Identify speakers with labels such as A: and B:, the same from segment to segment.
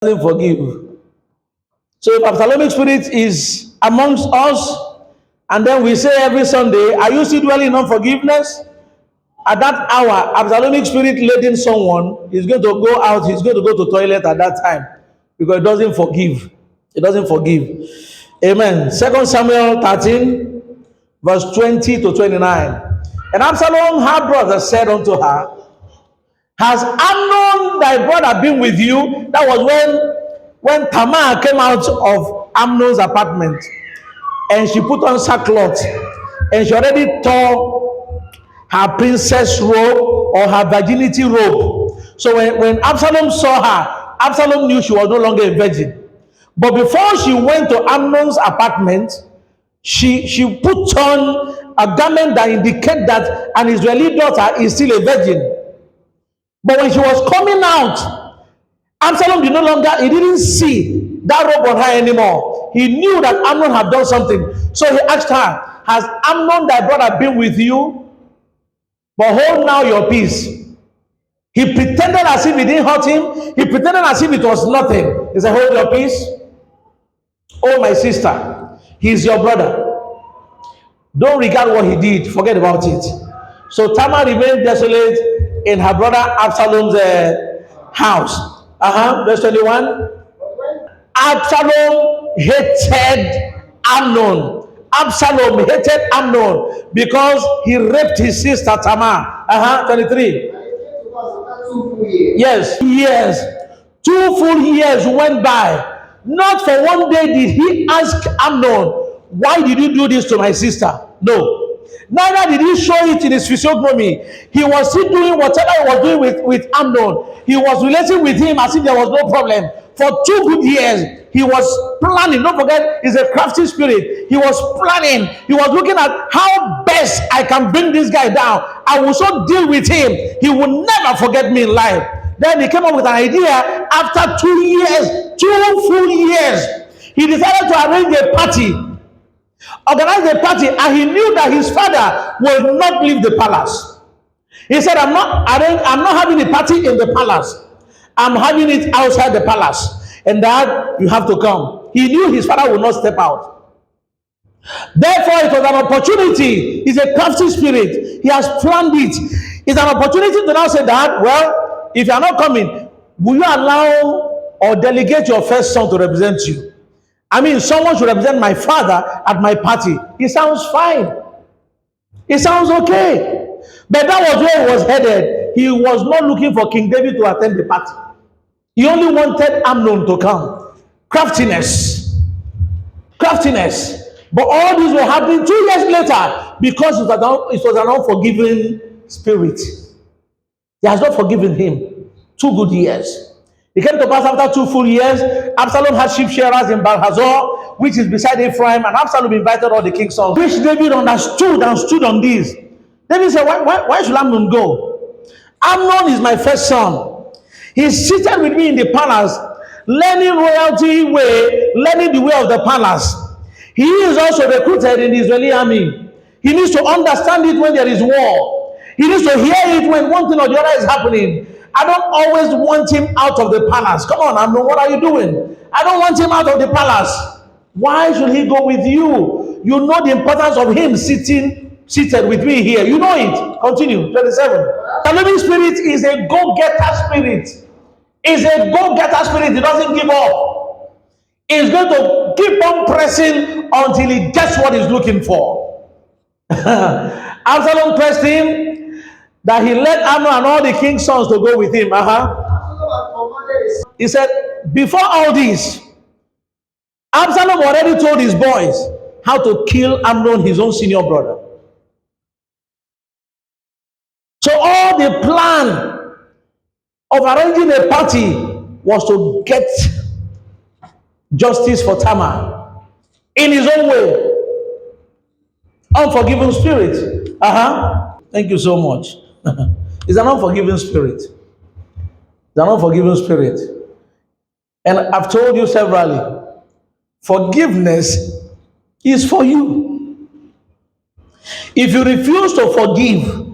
A: Doesn't forgive. So if Absalomic spirit is amongst us, and then we say every Sunday, are you still dwelling on forgiveness? At that hour, Absalomic spirit leading someone is going to go out, he's going to go to toilet at that time because it doesn't forgive. It doesn't forgive. Amen. 2 Samuel 13, verse 20 to 29. And Absalom, her brother, said unto her, has Amnon thy brother been with you? That was when Tamar came out of Amnon's apartment and she put on sackcloth and she already tore her princess robe or her virginity robe. So when Absalom saw her, Absalom knew she was no longer a virgin. But before she went to Amnon's apartment, she put on a garment that indicated that an Israeli daughter is still a virgin. But when she was coming out, Absalom did no longer, he didn't see that robe on her anymore. He knew that Amnon had done something. So he asked her, has Amnon thy brother been with you? But hold now your peace. He pretended as if it didn't hurt him. He pretended as if it was nothing. He said, hold your peace. Oh, my sister, he's your brother. Don't regard what he did. Forget about it. So Tamar remained desolate in her brother Absalom's house. Verse 21. Absalom hated Amnon. Absalom hated Amnon because he raped his sister Tamar. 23. Yes. 2 full years went by. Not for one day did he ask Amnon, why did you do this to my sister? No. Neither did he show it in his physiognomy. He was still doing whatever he was doing with Amnon. He was relating with him as if there was no problem. For 2 good years, he was planning. Don't forget, he's a crafty spirit. He was planning. He was looking at how best I can bring this guy down. I will so deal with him. He will never forget me in life. Then he came up with an idea after 2 years, 2 full years. He decided to arrange a party, organize a party, and he knew that his father will not leave the palace. He said, I'm not having a party in the palace. I'm having it outside the palace. And Dad, you have to come. He knew his father would not step out. Therefore, it was an opportunity. He's a crafty spirit. He has planned it. It's an opportunity to now say, Dad, well, if you are not coming, will you allow or delegate your first son to represent you? I mean, someone should represent my father at my party. It sounds fine. It sounds okay. But that was where he was headed. He was not looking for King David to attend the party. He only wanted Amnon to come. Craftiness. But all this will happen 2 years later because it was an unforgiving spirit. He has not forgiven him. 2 good years. It came to pass after 2 full years, Absalom had sheep shearers in Baal-Hazor, which is beside Ephraim, and Absalom invited all the king's sons, which David understood and stood on this. David said, why should Amnon go? Amnon is my first son. He's seated with me in the palace, learning royalty way, learning the way of the palace. He is also recruited in the Israeli army. He needs to understand it when there is war. He needs to hear it when one thing or the other is happening. I don't always want him out of the palace. Come on, Amnon, what are you doing? I don't want him out of the palace. Why should he go with you? You know the importance of him seated with me here. You know it. Continue. 27. The living spirit is a go-getter spirit. It's a go-getter spirit. He doesn't give up. He's going to keep on pressing until he gets what he's looking for. Absalom pressed him that he led Amnon and all the king's sons to go with him. He said, before all this, Absalom already told his boys how to kill Amnon, his own senior brother. So all the plan of arranging a party was to get justice for Tamar in his own way. Unforgiving spirit. Thank you so much. It's an unforgiving spirit. It's an unforgiving spirit. And I've told you severally, forgiveness is for you. If you refuse to forgive,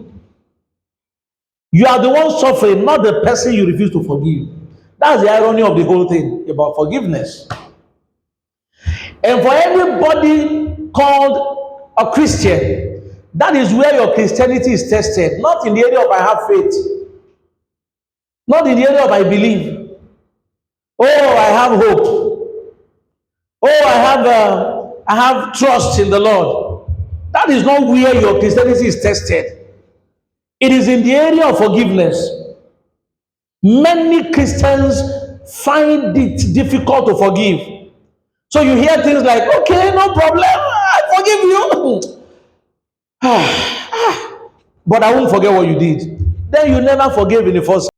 A: you are the one suffering, not the person you refuse to forgive. That's the irony of the whole thing about forgiveness. And for everybody called a Christian, that is where your Christianity is tested. Not in the area of I have faith, not in the area of I believe. Oh, I have hope. Oh, I have trust in the Lord. That is not where your Christianity is tested. It is in the area of forgiveness. Many Christians find it difficult to forgive. So you hear things like, okay, no problem, I forgive you. But I won't forget what you did. Then you never forgave in the first